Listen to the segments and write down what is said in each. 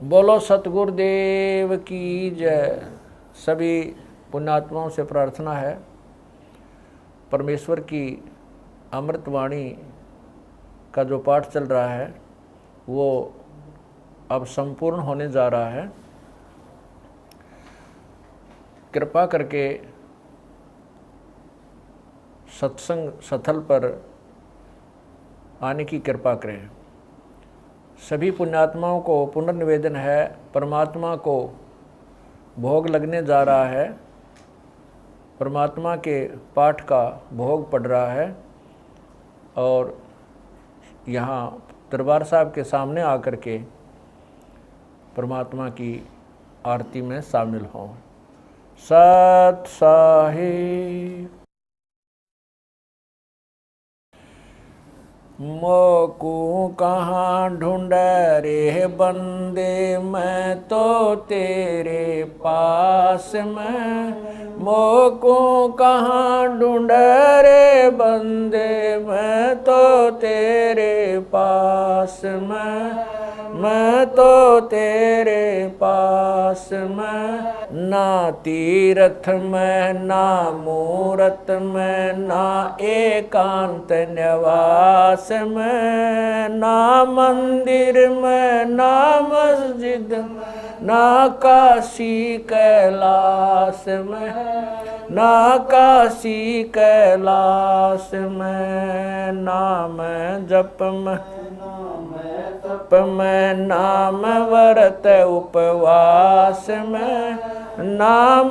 बोलो सतगुरुदेव की जय। सभी पुण्यात्माओं से प्रार्थना है, परमेश्वर की अमृतवाणी का जो पाठ चल रहा है वो अब संपूर्ण होने जा रहा है। कृपा करके सत्संग स्थल पर आने की कृपा करें। सभी पुण्यात्माओं को पुनर्निवेदन है, परमात्मा को भोग लगने जा रहा है, परमात्मा के पाठ का भोग पड़ रहा है और यहाँ दरबार साहब के सामने आकर के परमात्मा की आरती में शामिल हों। सत साहिब। मोकू कहाँ ढूंढ रे बंदे, मैं तो तेरे पास में। मोकू कहाँ ढूंढ रे बंदे, मैं तो तेरे पास में। मैं तो तेरे पास में। ना तीरथ में ना मूरत में, ना एकांत निवास में, ना मंदिर में ना मस्जिद, ना काशी कैलाश में, ना काशी कैलाश में। नाम जप में में, नाम व्रत उपवास में, नाम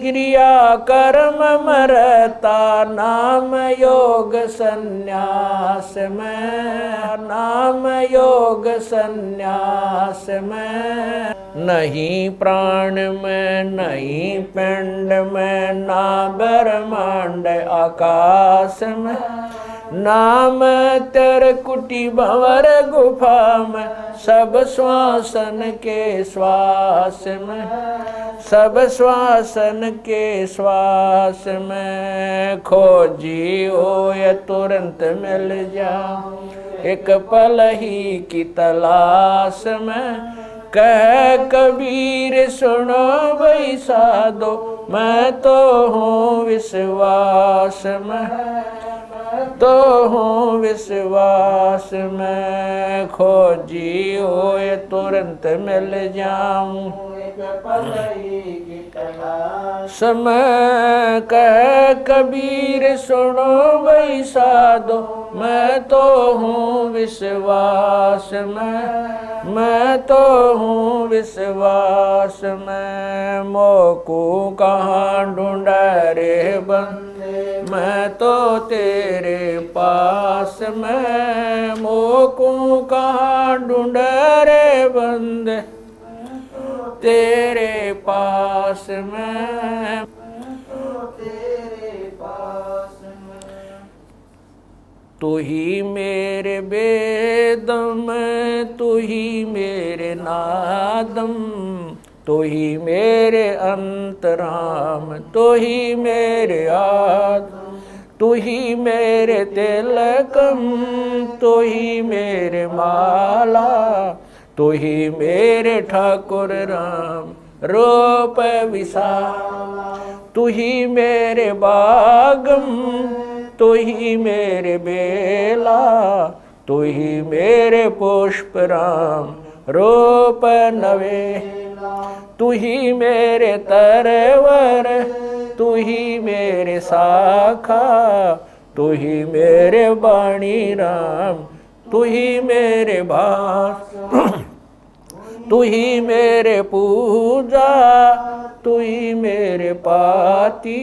क्रिया कर्म मरता, नाम योग संन्यास में, नाम योग संन्यास में। नहीं प्राण में नहीं पिंड में, ना ब्रह्मांड आकाश में, नाम तेरे कुटी भंवर गुफा में, सब श्वासन के श्वास में, सब श्वासन के श्वास में। खोजी हो या तुरंत मिल जा, एक पल ही की तलाश में। कह कबीर सुनो भाई साधो, मैं तो हूँ विश्वास में, तो हूँ विश्वास में। खोजी हो ये तुरंत मिल जाऊं, समय कह कबीर सुनो भाई साधो, मैं तो हूँ विश्वास में, मैं तो हूँ विश्वास में। मोकू कहाँ ढूंढ रे बंदे, मैं तो तेरे पास में। मोकू कहाँ ढूंढ रे बंदे, तेरे पास में, तेरे पास में। तू ही मेरे बेदम, तू ही मेरे नादम, तू ही मेरे अंतराम, तू ही मेरे आत्म, तू ही मेरे तिलकम, तू ही मेरे माला, तू ही मेरे ठाकुर राम रूप विशाल। तू ही मेरे बागम, तू ही मेरे बेला, तू ही मेरे पुष्प राम रूप नवेला। तू ही मेरे तरवर, तू ही मेरे शाखा, तू ही मेरे वाणी राम, तू ही मेरे भास। तू ही मेरे पूजा, तू ही मेरे पाती,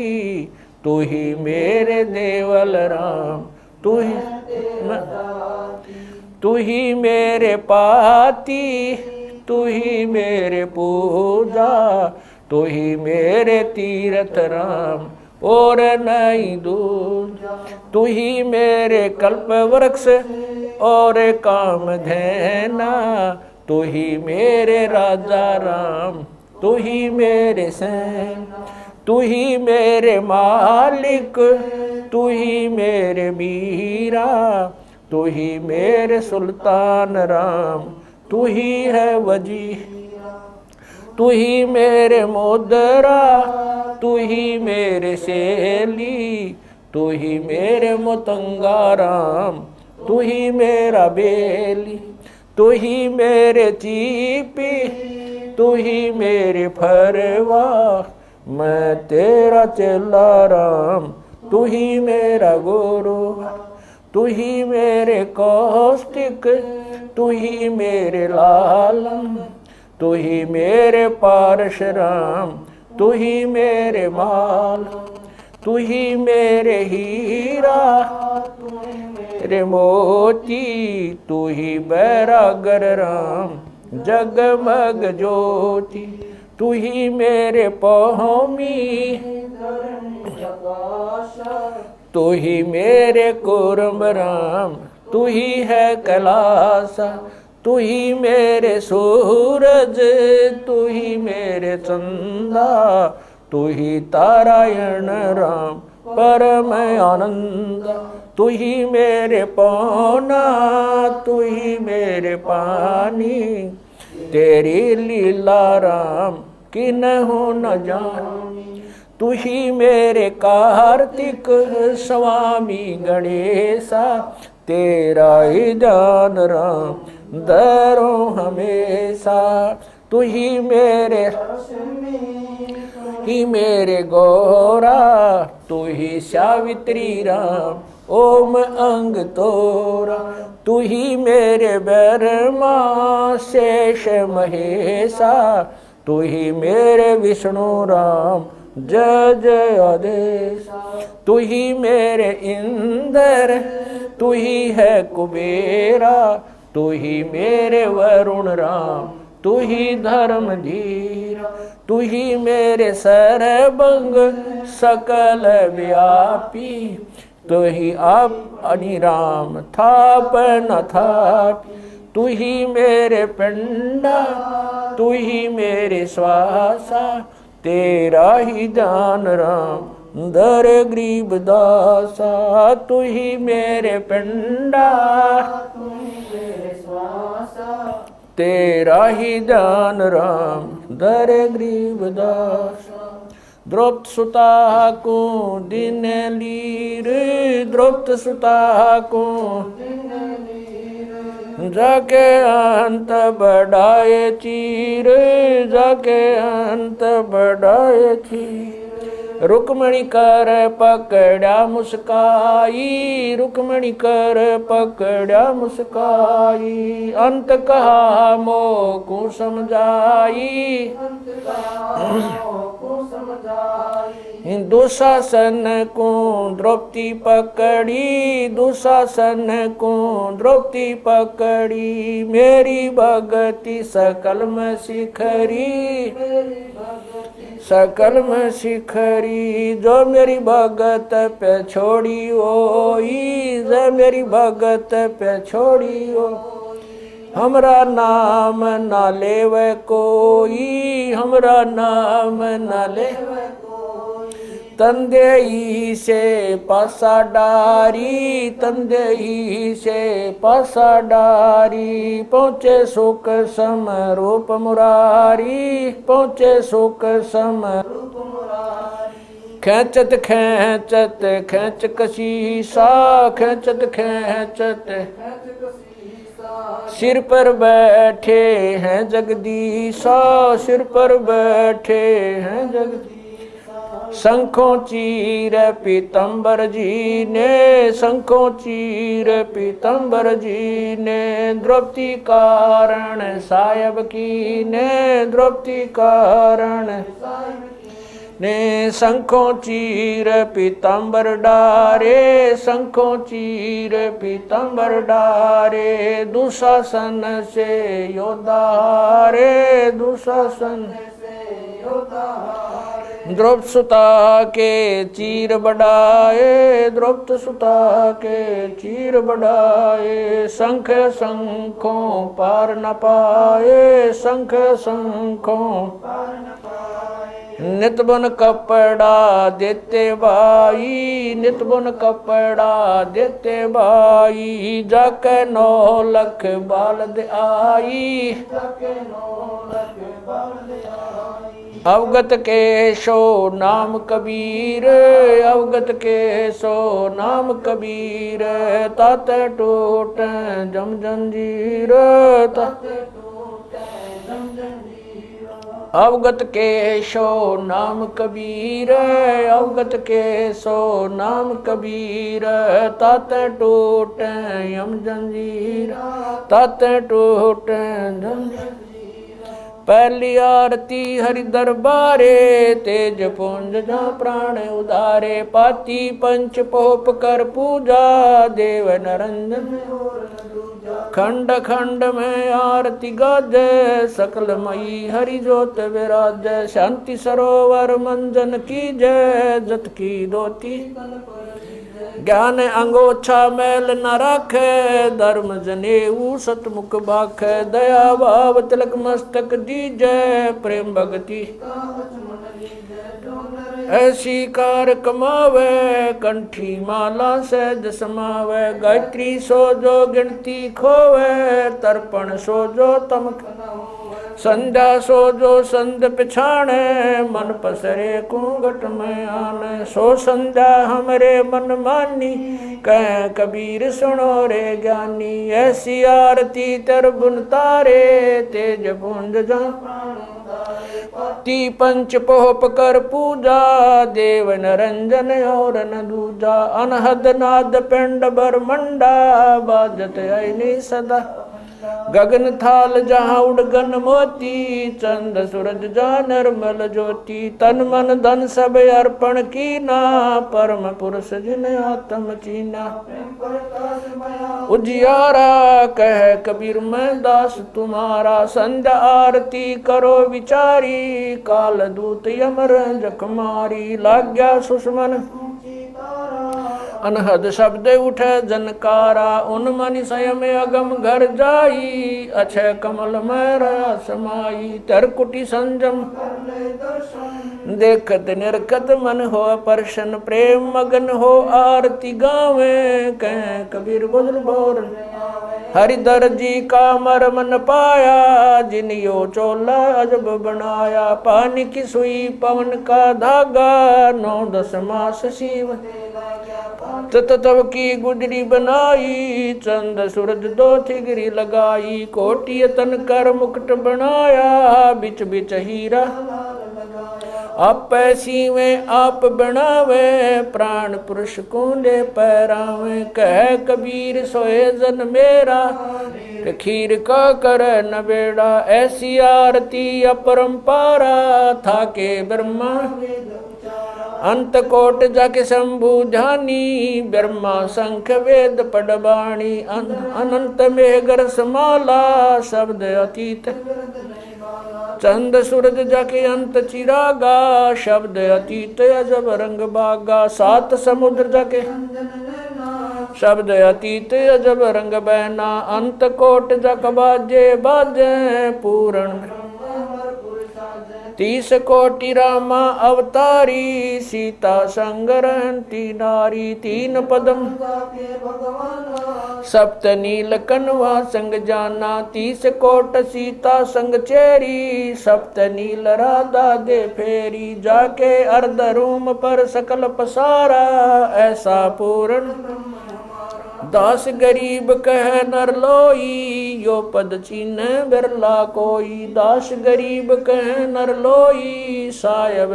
तू ही मेरे देवल राम, तू ही मेरे पाती, तू ही मेरे पूजा, तू ही मेरे तीर्थ राम और नहीं दूजा। तू ही मेरे कल्प वृक्ष और काम धैना, तू ही मेरे राजा राम, तू ही मेरे सैन, तू ही मेरे मालिक, तू ही मेरे मीरा, तू ही मेरे सुल्तान राम, तू तू ही है वजीर, तू ही मेरे मोदरा, तू ही मेरे सेली, तू ही मेरे मतंगाराम, तू ही मेरा बेली, तू ही मेरे चीपी, तू ही मेरे फरवा, मैं तेरा चेला राम, तू ही मेरा गुरु, तू ही मेरे कौष्टिक, तू ही मेरे लालम, तू ही मेरे पारशुराम, तू ही मेरे माल, तू ही मेरे हीरा, मेरे मोती, तू ही बैरागर राम, जगमग ज्योति, तू ही मेरे पौमी, तू ही मेरे कुर्म राम, तू ही है कैलासा, तू ही मेरे सूरज, तू ही मेरे चंदा, तू ही तारायण राम परम आनंद, तू ही मेरे पौना, तू ही मेरे पानी, तेरी लीला राम किन्हु न जानी, तू ही मेरे कार्तिक स्वामी गणेशा, तेरा ही जान राम दरो हमेशा, तू ही मेरे गौरा, तू ही सावित्री राम ओम अंग तोरा, तू ही मेरे ब्रह्मा शेष महेशा, तू ही मेरे विष्णु राम जय जय आदेश, तू ही मेरे इंद्र, तू ही है कुबेरा, तू ही मेरे वरुण राम, तू ही धर्म धीरा, तू ही मेरे सर्वंग सकल व्यापी, तू ही आप अनिराम थाप न थापी, तू ही मेरे पिंडा, तू ही मेरे श्वासा, तेरा ही दान राम दर गरीब दासा, तू ही मेरे पिंडा, तू ही मेरे श्वासा, तेरा ही दान राम दर गरीब दासा, द्रौपद सुता को दिन लीर, द्रौपद सुता को जाके अंत बढ़ाए चीर, जाके अंत बढ़ाए चीर, रुक्मणी कर पकड़ा मुस्काई, रुक्मणी कर पकड़ा मुस्काई, अंत कहा मोको समझाई, दुशासन को द्रौपदी पकड़ी, दुशासन को द्रौपदी पकड़ी, मेरी भगति सकल में शिखरी, सकल में शिखरी, जो मेरी भगत पे छोड़ी ओई, जो मेरी भगत पे छोड़ी ओ, हमरा नाम ना लेवे कोई, हमरा नाम ना लेवे कोई, तंदेई से पासा डारी, तंदेई से पासा डारी, पहुँचे सुख सम रूप मुरारी, पहुँचे सुख सम रूप मुरारी, खेचत खेचत खेच कशीसा, खेचत खेचत सिर पर बैठे हैं जगदीशा, सिर पर बैठे हैं जगदीशा, शंखों चीर पीतम्बर जी ने, शंखों चीर पीतम्बर जी ने, द्रौपदी कारण सायब की ने, द्रौपदी कारण ने, शंखों चीर पीतम्बर डारे, शंखों चीर पीतम्बर डारे, दुशासन से योद्धा हारे, दुशासन से योद्धा हारे, द्रौपद सुता के चीर बढ़ाए, द्रौपद सुता के चीर बढ़ाए, शंख शंखों पार न पाए, शंख शंखों पार न पाए, नित बुन कपड़ा देते भाई, नित बुन कपड़ा देते भाई, जाके 9 लख बालद आई, अवगत के सो नाम कबीर, अवगत के सो नाम कबीर, तात टूट जम जंजीर, अवगत के सो नाम कबीर, अवगत के सो नाम कबीर, तात टूट यम जंजीर, तात टूट जंजीर। पहली आरती हरि दरबारे, तेज पुंज जा प्राण उदारे, पाती पंच पोप कर पूजा, देव नरंजन खंड खंड में आरती गाजे, सकल मई हरि जोत विराज, शांति सरोवर मंजन की जय, जत की दोती ज्ञान अंगोछा मैल न राखे, धर्म जनेऊ सतमुख बाखे, दया भाव तिलक मस्तक दीजै, प्रेम भगति ऐसी कार कमावे, कंठी माला सहज समावे, गायत्री सो जो गिनती खोवे, तर्पण सो जो तम संध्या सो जो संध पिछाणे, मन पसरे कुंगट में आने, सो संध्या हमरे मन मानी, कह कबीर सुनो रे ज्ञानी, ऐसी आरती तर बुन तारे, तेज पुंज जा ती पंच पोप कर पूजा, देव नरंजन और न दूजा, अनहद नाद पिंड बरमंडा, बाजत ऐनी सदा गगन थाल जहाँ उड़गन मोती, चंद सूरज जा निर्मल ज्योति, तन मन धन सब अर्पण कीना, परम पुरुष जिन आत्म चीना, उजियारा कह कबीर मैं दास तुम्हारा, संध्या आरती करो विचारी, काल दूत यमर जखमारी, लाग्या सुषमन अनहद शब्द उठे जनकारा, उन मनि स्वयं अगम घर जाई, अक्षय कमल में रहा समाई, तरकुटी संजम देखत निरखत मन हो परशन, प्रेम मगन हो आरती गावे, कह कबीर बुझल बोर हरिधर जी का मरम न पाया, जिन यो चोला अजब बनाया, पानी की सुई पवन का धागा, 9-10 मास शिव तब की गुजरी बनाई, चंद सूरज 2 थिगरी लगाई, कोटि तन कर मुकुट बनाया, बिच बिच हीरा आप पैसी में आप बनावे, प्राण पुरुष कुंडे पैरावे, कह कबीर सोए जन मेरा, खीर का कर न बेड़ा, ऐसी आरती अपरंपारा, था के ब्रह्मा अंत कोट जाके शंभु जानी, ब्रह्मा शंख वेद पडबाणी, अनंत मेघर समाला, शब्द अतीत चंद सूरज जाके अंत चिरागा, शब्द अतीत अजब रंग बागा, 7 समुद्र जाके शब्द अतीत अजब रंग बहना, अंत कोट जक बाजे बाजे, पूर्ण 30 कोटि रामा अवतारी, सीता संग रहती नारी, 3 पदम सप्त नील कनवा संग जाना, 30 कोट सीता संग चेरी, सप्त नील राधा दे फेरी, जाके अर्ध रूम पर सकल पसारा, ऐसा पूर्ण दास गरीब कह नर लोई, यो पद चीन बिरला कोई, दास गरीब कह नर लोई, सायब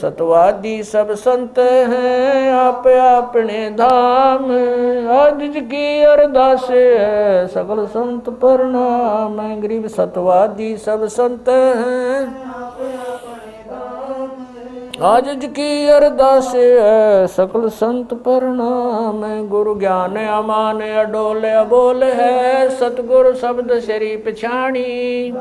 सतवादी सब संत हैं, आप अपने धाम, आज की अरदास है सकल संत प्रणाम, गरीब सतवादी सब संत हैं, आज की अरदास है सकल संत प्रणाम, गुरु ज्ञान अमान अडोल अबोल है, सतगुरु शब्द श्री पिछाणी,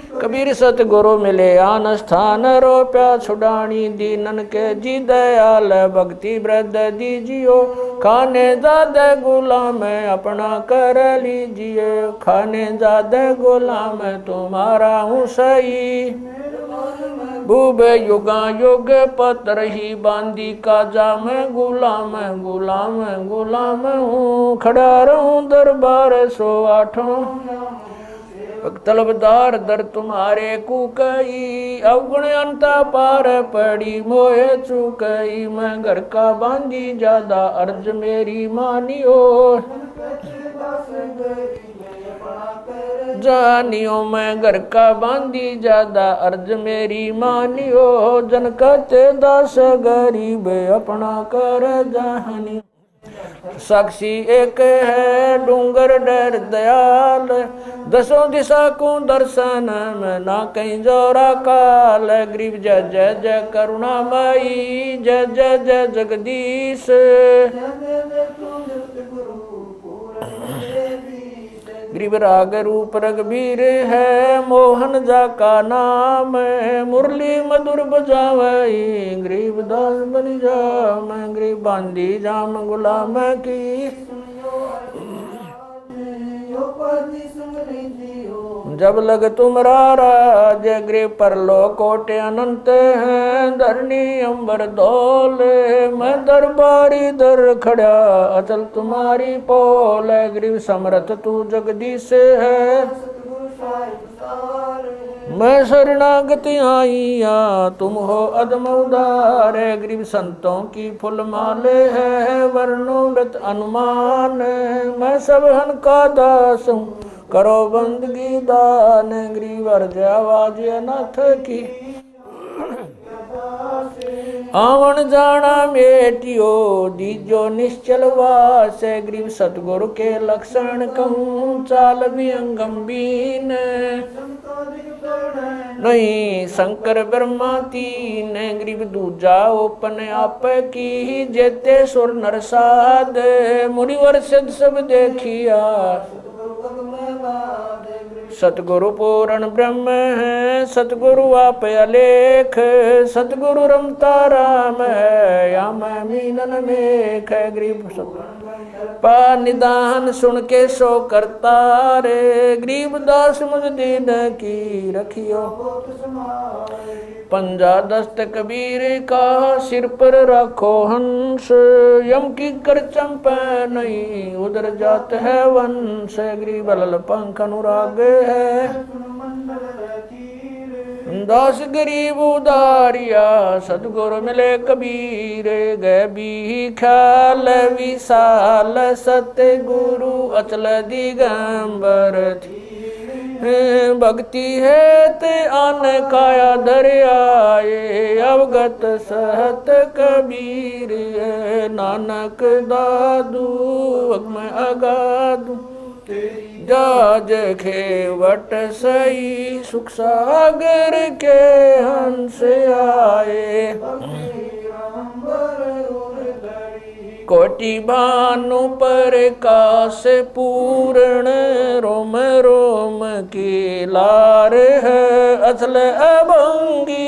कबीर सतगुरु मिले आन स्थान रोप्या छुड़ानी दीनन के जी दयाल भक्ति वृद्ध दीजियो खाने ज्यादा गुलाम अपना कर लीजिए खाने ज्यादा गुलाम तुम्हारा हूँ सही भूब युगा युग पत्र ही बांदी का जाम गुलाम गुलाम गुलाम हूँ खड़ा रहूं दरबार 108 तलबदार दर तुम्हारे कुकई अवगुण अंता पार पड़ी मोहे चुकई मैं घर का बांधी ज्यादा अर्ज मेरी मानियो जानियो मैं घर का बांधी ज्यादा अर्ज मेरी मानियो जन कहते दास गरीब अपना कर जानी साक्षी एक है डूंगर डर दयाल दसों दिशा को दर्शन में ना कहीं जोरा काल गरीब जय जय जय करुणामयी जय जय जय जगदीश गरीब राग रूप रघुबीर है मोहन जा का नाम मुरली मधुर बजावई गरीब दास बलि जाम गरीब बांधी जाम गुलाम की जब लग तुमरा राज गृह पर लो कोटे अनंत हैं धरनी अंबर दौल मैं दरबारी दर खड़ा अचल तुम्हारी पोल गरीब समर्थ तू जगदीश है मैं शरणागति आईया तुम हो अदम उदार गरीब संतों की फुल माले है वर्णों व्रत अनुमान मैं सब हन का दास हूँ करो बंदगी दान गरीब अर्ज आवाज अनाथ की आवन जाना मेटियो दीजो निश्चल वास गरीब सतगुरु के लक्षण कहूँ चाल भी गंभीर नहीं शंकर ब्रह्मा तीन गरीब दूजा ओपन आप की जेते सुर नरसाद मुनिवर सिद्ध सब देखिया सतगुरु पूर्ण ब्रह्म है सतगुरु आप अलेख सतगुरु रमता राम है या मैं मीनन मेख गरीब पा निदान सुन के सो करता रे गरीब दास मुझ दीन की रखियो पंजा दस्त कबीर का सिर पर रखो हंस यम की कर चंपा नहीं उधर जात है वंश गरीब लल पंख अनुराग है दास गरीब उदारिया सतगुरु मिले कबीर गए भी ख्याल विशाल सत्य गुरु अचल दिगंबर थी भक्ति है ते आन काया दरियाए अवगत सहत कबीर नानक दादू मैं अगादू जाज खेवट सही सुख सागर के हंस आए कोटि भानु पर काश पूर्ण रोम रोम की लार है असल अभंगी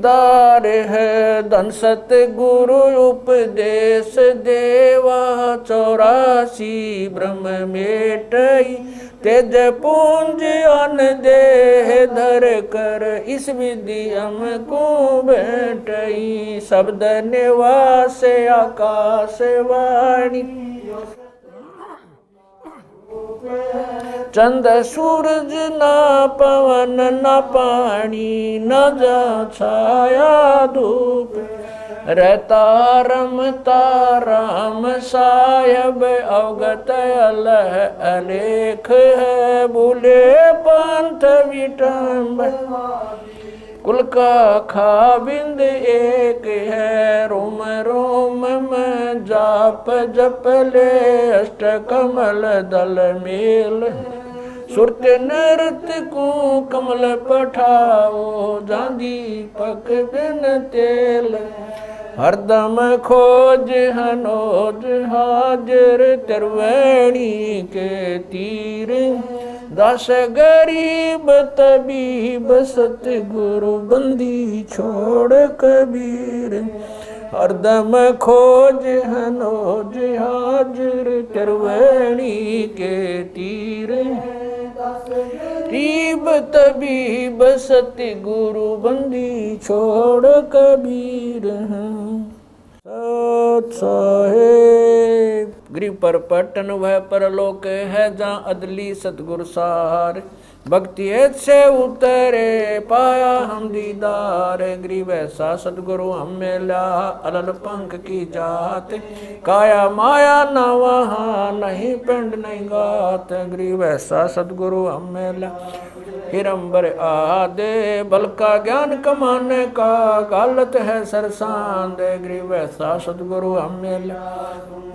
दार है धन सत गुरु उपदेश देवा 84 ब्रह्म मेटई तेज पूंज अन देह धर कर इस विधि हमको बैठई शब्द निवास आकाश वाणी चंद सूरज ना पवन न पानी न जा छाया धूप रहता रमता राम साहब अवगत अलह अलेख है भूले पंथ विटम्ब कुल का खाबिंद एक है रोम रोम में जाप जप ले अष्ट कमल दल मेल सुरत नृत्य को कमल पठाओ जांदी पक बिन तेल हरदम खोज हनोज हाजिर त्रिवेणी के तीर दस गरीब तबीब सतगुरु बंदी छोड़ कबीर हरदम खोज हनोज हाजिर त्रिवेणी के तीर गरीब तबीब सतगुरु बंदी छोड़ कबीर सत साहेब गरीब पर पटन वह परलोक है जहाँ अदली सतगुरु सार भक्ति से उतरे पाया हम दीदार गरीब ऐसा सतगुरु हम मिला अलल पंख की जात काया माया न वहाँ नहीं पिंड नहीं गात गरीब ऐसा सतगुरु हम मिला हिरंबर आदे बल का ज्ञान कमाने का गालत है सरसांद गरीब ऐसा सतगुरु हम मिला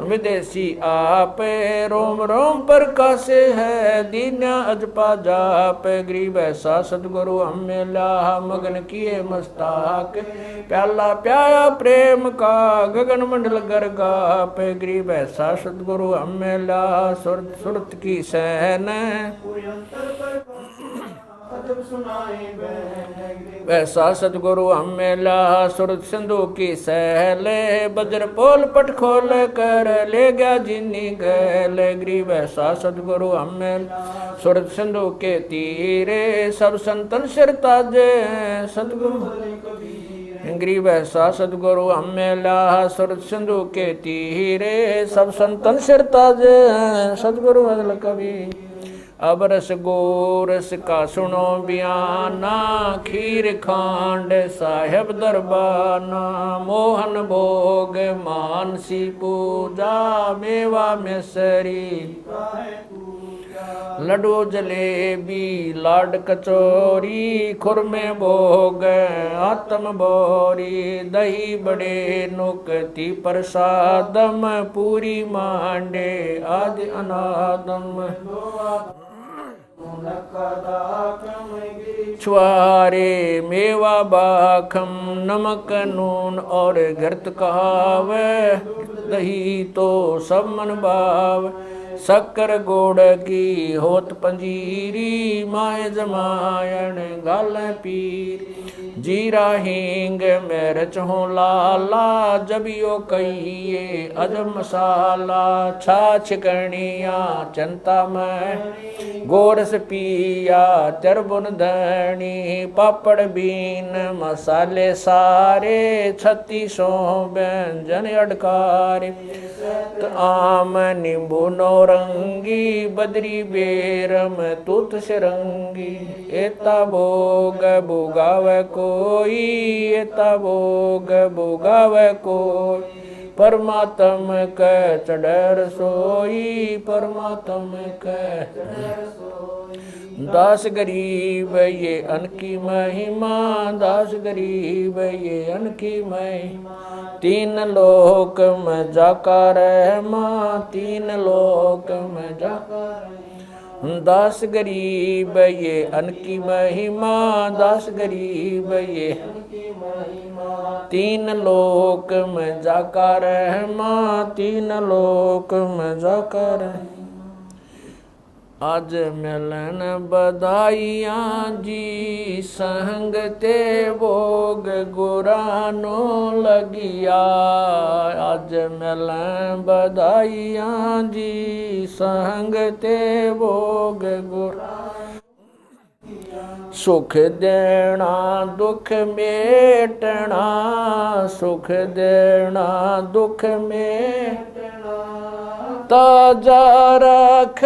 विदेशी आप रोम रोम पर कासे है दीन्या अजपा जाप गरीब ऐसा सतगुरु हम मिला मगन किए मस्ताक प्याला प्याया प्रेम का गगन मंडल गरगाप गरीब ऐसा सतगुरु हम मिला सुरत की सहन वैसा सतगुरु हम मिला सुरत सिंधु की सहले बज्र पोल पट खोल कर ले गया जिन्नी गैल गरीब ऐसा सतगुरु हम मिला सुरत सिंधु के तीरे सब संतन सिर ताजे सतगुरु गरीब ऐसा सतगुरु हम मिला सुरत सिंधु के तीरे सब संतन सिर ताजे सतगुरु अदल कबीर अब रस गोरस का सुनो बयाना खीर खांड साहेब दरबाना मोहन भोग मानसी पूजा मेवा मिसरी लड्डू जलेबी लाड कचौरी खुरमे भोग आत्म बोरी दही बड़े नुकती प्रसादम पूरी मांडे आदि अनादम छुआरे मेवा बाखम नमक नून और घृत कहावे दही तो सब मन भाव शक्कर गोड़ की होत पंजीरी माए जमायन गाल पीर जीरा हींग मिर्च हो लाला जबियो कहिए अजब मसाला छाछ कणिया चंता में गोरस पिया तिरबुन धनी पापड़ बीन मसाले सारे 3600 व्यंजन अडकारी आम नींबू नौरंगी बदरी बेरम तुत सिरंगी एता भोग भोगाव कोई एता भोग भोगाव कोई परमात्म क चढ़र सोई परमात्म क दास गरीब ये अनकी महिमा दास गरीब ये अनकी महिमा तीन लोक में जाका रहमा तीन लोक में जाका दास गरीब ये अनकी महिमा दास गरीब ये तीन लोक में जाका रहमा तीन लोक में जाका रहमा आज मिलन बधाइयाँ जी संग ते भोग गुरानो लगिया आज मिलन बधाइयाँ जी संग ते भोग गुरानो सुख देना दुख मेटना सुख देना दुख मेटना ताजा रख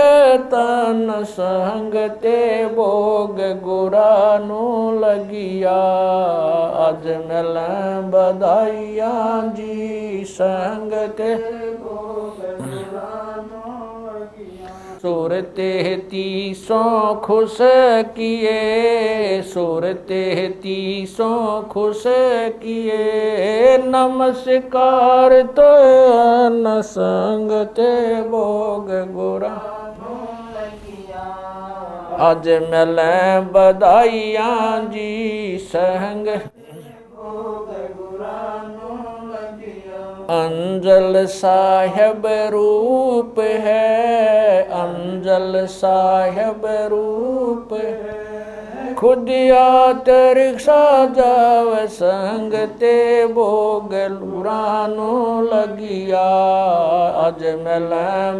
तन संग ते भोग गुरानो लगिया आज मिल बधाइया जी संग ते भोग गुरानो सूरते तीसों खुश किए सूरते तीसों खुश किए नमस्कार तो न संग ते भोग गुरा आज मिल बधाइयाँ जी संग भोग गुरा अंजल साहिब रूप है, अंजल साहिब रूप है। खुद यात रिक्शा जाव संग ते भोग लुरानो लगिया। अज मिल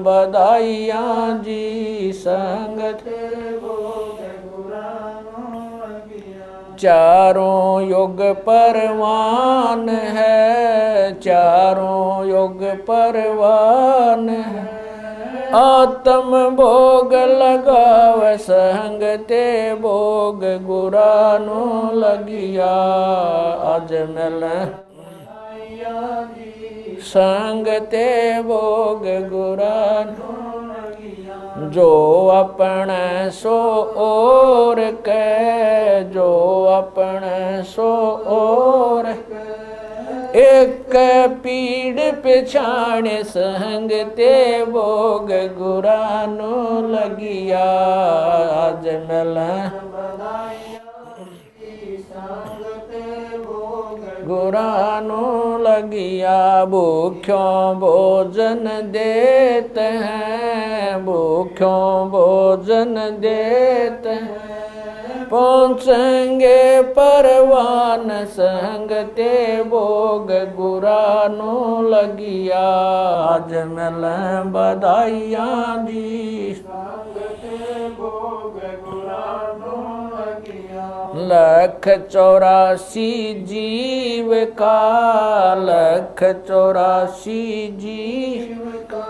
बधाइयाँ जी संग ते भोग लुरानो लगिया। चारों युग परवान है, चारों युग परवान है। आत्म भोग लगाव संग ते भोग गुरानो लगिया। अज मिल संग ते भोग गुरानो लगिया। जो अपने सो और के, जो अपने सो और एक पीड़ पिछाण संग ते भोग गुरानो लगिया। आज मिल गुरानो लगिया। भूख्यों भोजन देते हैं, भूख्यों भोजन देते हैं। पहुँचेंगे परवान संग ते भोग गुरानो लगिया। आज मिल बधाइयाँ जी संग ते भोग गुरानो लगिया। 184 जीव का, 184 जीव का।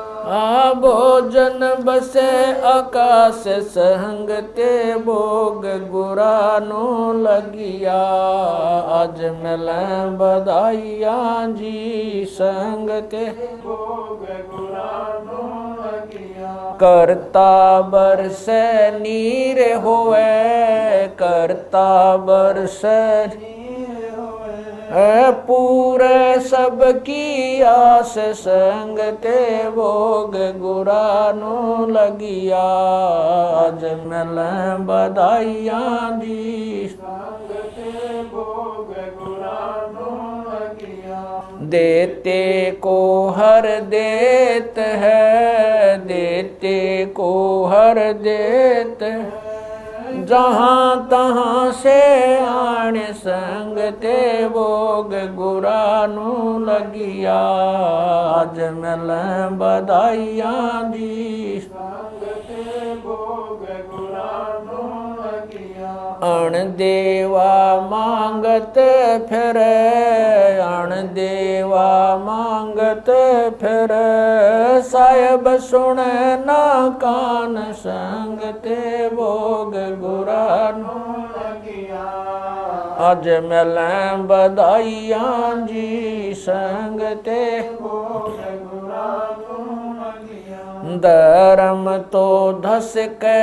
भोजन बसे आकाश संग ते भोग गुरानो लगिया। आज मिल बधाइयाँ जी संग ते भोग गुरानो लगिया। करता बरसे नीर होवे, करता बरसे पूरे सबकी आस संग ते भोग गुरानो लगिया। आज मिल बधाइयाँ जी संग ते भोग गुरानो लगिया। देते को हर देत है, देते को हर देत है। जहाँ तहाँ से आण संग ते भोग गुरानो लगिया। आज मिल बधाइयाँ जी संग ते भोग गुरानो लगिया। अण देवा मांगत फिर, अण देवा मांगत फिर। साहिब सुने ना कान संग ते भोग गुरानो लगिया। आज मिल बधाइयाँ जी संग ते भोग गुरानो लगिया। धर्म तो धस के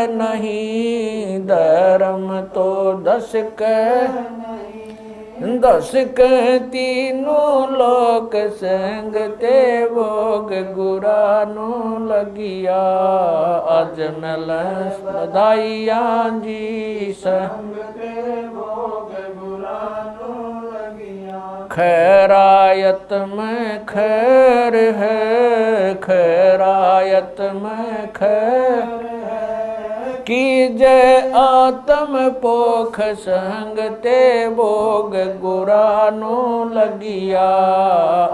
नहीं, धर्म तो धस के नहीं। दस के तीनों लोक संग ते भोग गुरानो लगिया। आज मिल बधाइयाँ जी संग ते भोग गुरानो लगिया। खैरायत में खैर है, खैरायत में खैर की जय। आत्म पोख संग ते भोग गुरानो लगिया।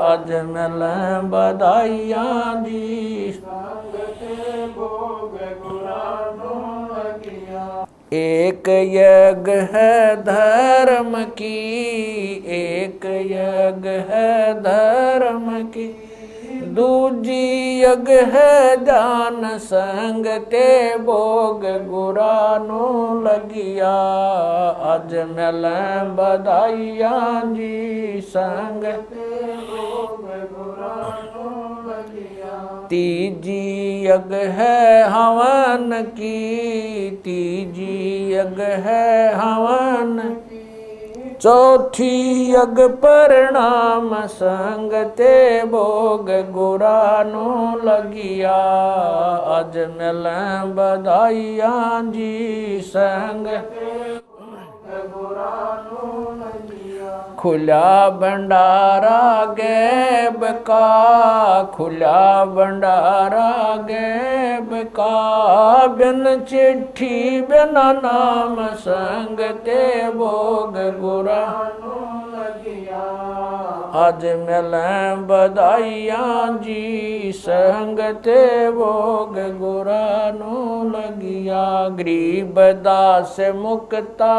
आज मिल बधाइयाँ जी संग ते भोग गुरानो लगिया। एक यज्ञ है धर्म की, एक यज्ञ है धर्म की। दूजी यज्ञ है दान संग ते भोग गुरानो लगिया। आज मिल बधाइयाँ जी संग ते भोग गुरानो लगिया। तीजी यज्ञ है हवन की, तीजी यज्ञ है हवन की। चौथी यज्ञ परिणाम संग ते भोग गुरानो लगिया। आज मिल बधाइयाँ जी संग ते भोग गुरानो लगिया। खुला भंडारा गैब का, खुला भंडारा गैब का, बिन चिट्ठी बिना नाम संग ते भोग गुरा लगिया। आज मिलें बधाइयाँ जी संग ते भोग गुरा नो लगिया। गरीब दास मुक्ता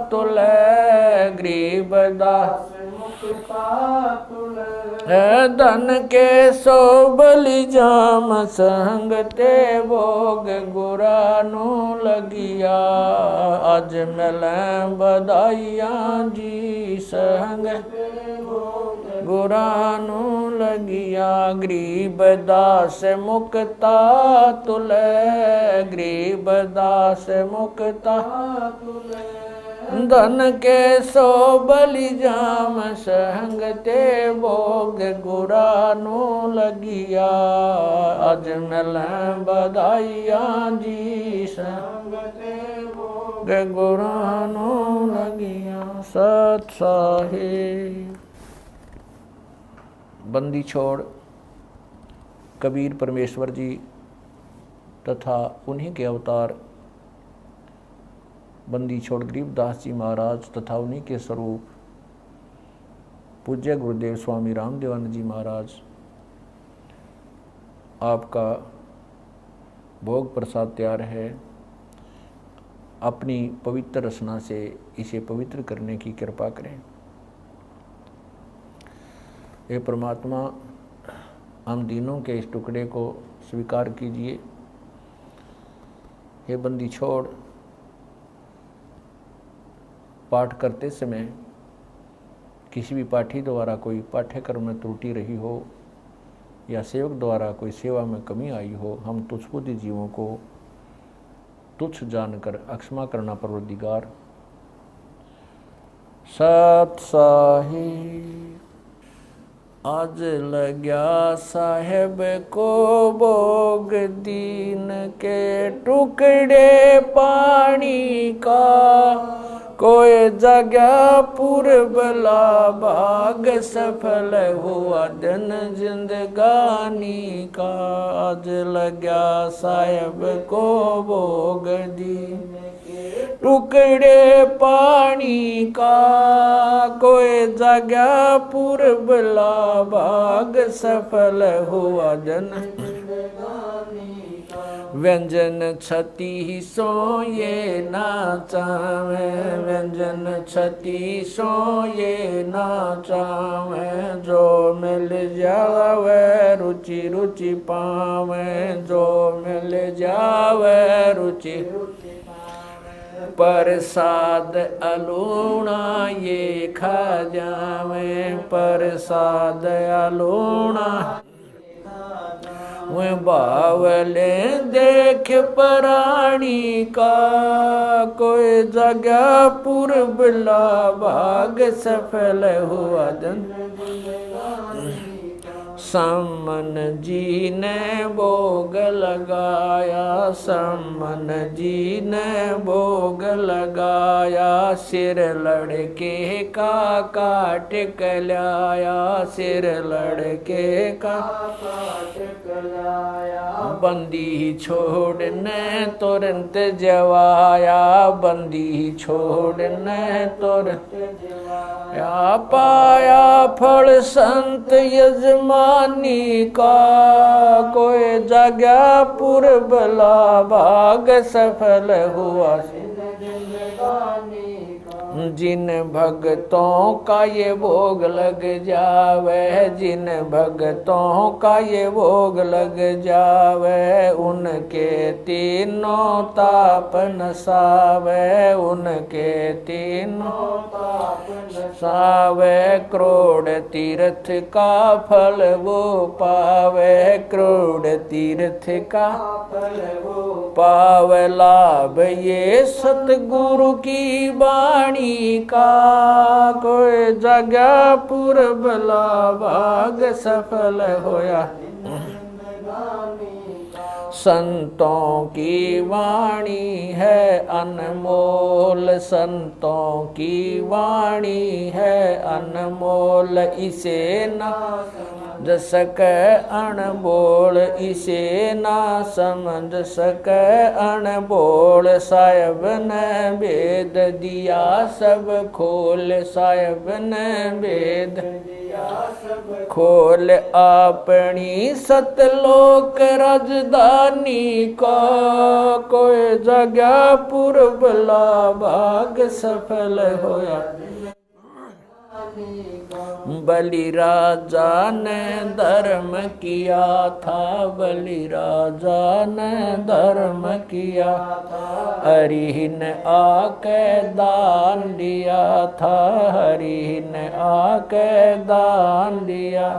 तुले, गरीब दास मुक्ता तुले, धन के सो बलि जाम संग ते भोग गुरा नो लगिया। आज मिलें बधाइयाँ जी संग गुरा नो लगिया। गरीब दास मुक्ता तुले, गरीब दास मुक्ता तुले, धन के सो बलि जाम संग ते भोग गुरा नो लगिया। आज मिलें बधाइयाँ जी संग ते भोग गुरा नो लगिया। सत साहिब। बंदी छोड़ कबीर परमेश्वर जी तथा उन्हीं के अवतार बंदी छोड़ गरीबदास जी महाराज तथा उन्हीं के स्वरूप पूज्य गुरुदेव स्वामी रामदेवानंद जी महाराज, आपका भोग प्रसाद तैयार है। अपनी पवित्र रचना से इसे पवित्र करने की कृपा करें। हे परमात्मा, हम दीनों के इस टुकड़े को स्वीकार कीजिए। हे बंदी छोड़ पाठ करते समय किसी भी पाठी द्वारा कोई पाठ्यक्रम में त्रुटि रही हो या सेवक द्वारा कोई सेवा में कमी आई हो, हम तुच्छबुद्धि जीवों को तुच्छ जानकर अक्षमा करना परवरदिगार। सत साहिब। आज लग्या साहेब को भोग दीन के टुकड़े पानी का, कोई जगह पूर्वला भाग सफल हुआ दिन जिंदगानी का। आज लग्या साहेब को भोग दीन टुकड़े पानी का, कोई जगह पूर्वला भाग सफल हुआ जन व्यंजन छती सो ये नाचावे, व्यंजन छती सो ये नाचावे, जो मिल जावे रुचि रुचि पावे, जो मिल जावे रुचि प्रसाद अलूणा ये खा जावे, प्रसाद अलूणा वे बावले देख प्राणी का, कोई जगह पूर्वला भाग सफल हुआ दिन। सम्मन जी ने भोग लगाया, सम्मन जी ने भोग लगाया, सिर लड़के का काट कलाया, सिर लड़के का काट कलाया। बंदी छोड़ने तुरंत जवाया, बंदी छोड़ने तुरंत जवाया, पाया फल संत यजमानी का, कोई जगह पूर्वला भाग सफल हुआ जिन भक्तों का ये भोग लग जावे, जिन भक्तों का ये भोग लग जावे, उनके तीनों ताप नसावे, उनके तीनों ताप नसावे। करोड़ तीर्थ का फल वो पावे, करोड़ तीर्थ का फल वो पावे। लाभ ये सतगुरु की वाणी का, कोई जगह पूर्वला भाग सफल होया। संतों की वाणी है अनमोल, संतों की वाणी है अनमोल, इसे ना समझ सके अनबोल, इसे ना समझ सके अनबोल। साहिब ने भेद दिया सब खोल, साहिब ने भेद खोल, अपनी सतलोक राजधानी का कोई जगह पुरबला भाग सफल होया। बलि राजा ने धर्म किया था, बलि राजा ने धर्म किया, हरि ने आके दान दिया था, हरि ने आके दान दिया।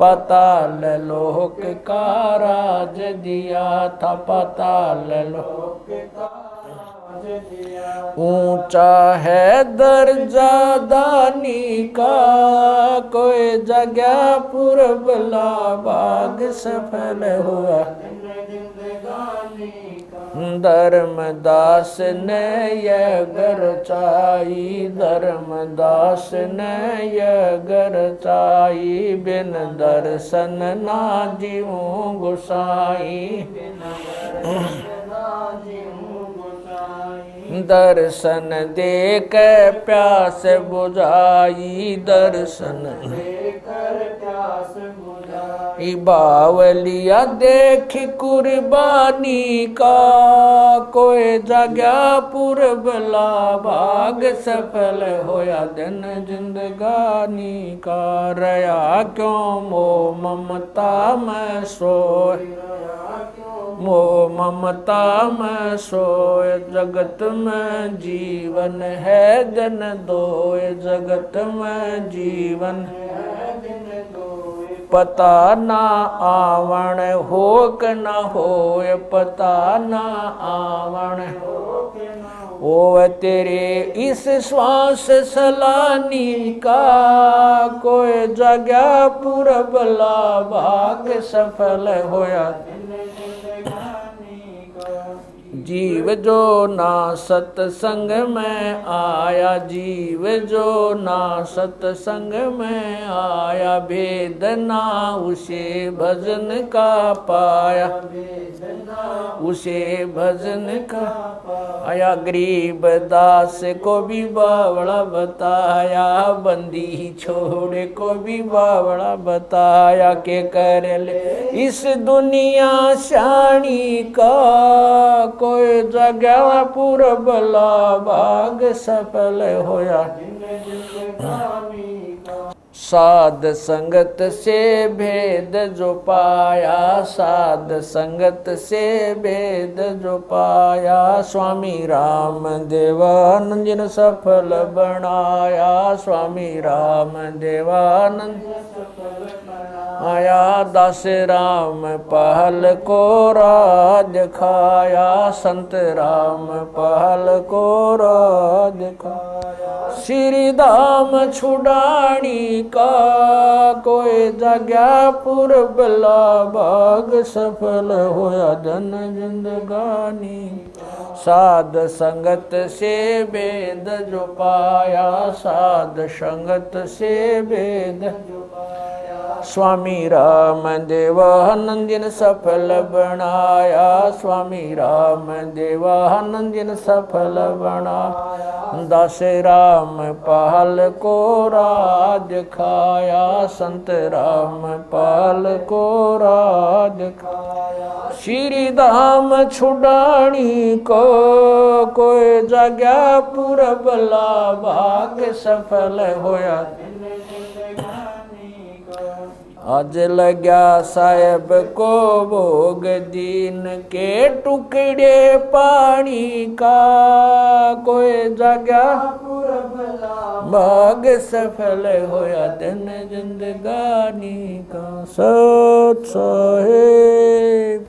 पाताल लोक का राज दिया था, पाताल लोक का ऊंचा है दर्जा दानी का, कोई जगह पुरबला भाग सफल हुआ। धर्मदास ने यह गरचाई, धर्मदास ने यह गरचाई, बिन दर्शन ना जीऊं गोसाई। दर्शन देख प्यास बुझाई, दर्शन देकर प्यास बुझाई। बावलिया देख कुर्बानी का, कोई जगह पुरबला भाग सफल होया दिन जिंदगानी का। रया क्यों मोह ममता में सोए, मोह ममता में सोए, जगत में जीवन है दिन दोए, जगत में जीवन है दिन दोए। पता ना आवण हो कि न होए, पता ना आवण ओ तेरे इस श्वास सलानी का, कोई जगह पुरबला भाग सफल होया। जीव जो ना सत्संग में आया, जीव जो ना सत्संग में आया, भेद ना उसे भजन का पाया, उसे भजन का आया। गरीब दास को भी बावड़ा बताया, बंदी छोड़े को भी बावड़ा बताया, के कर ले इस दुनिया शानी का, कोई जगह पुरबला भाग सफल होया। साध संगत से भेद जो पाया, साध संगत से भेद जो पाया, स्वामी राम देवानंद जिन सफल बनाया, स्वामी राम देवानंद आया। दास राम पहल को राज खाया, संत राम पहल को राज खाया। श्री धाम छुड़ानी का, कोई जगह पुरबला भाग सफल होया धन जिंदगानी। साध संगत से भेद जो पाया, साध संगत से भेद जो पाया, स्वामी राम देवानंद जिन सफल बनाया, स्वामी राम देवानंद जिन सफल बनाया। दास राम पहल को राज खाया, संत राम पहल को राज खाया। श्री धाम छुड़ानी को, कोई जगह पुरबला भाग सफल होया। आज लग्या साहेब को भोग दीन के टुकड़े पानी का, कोई जगह भाग सफल होया दिन जिंदगानी का। सत साहेब।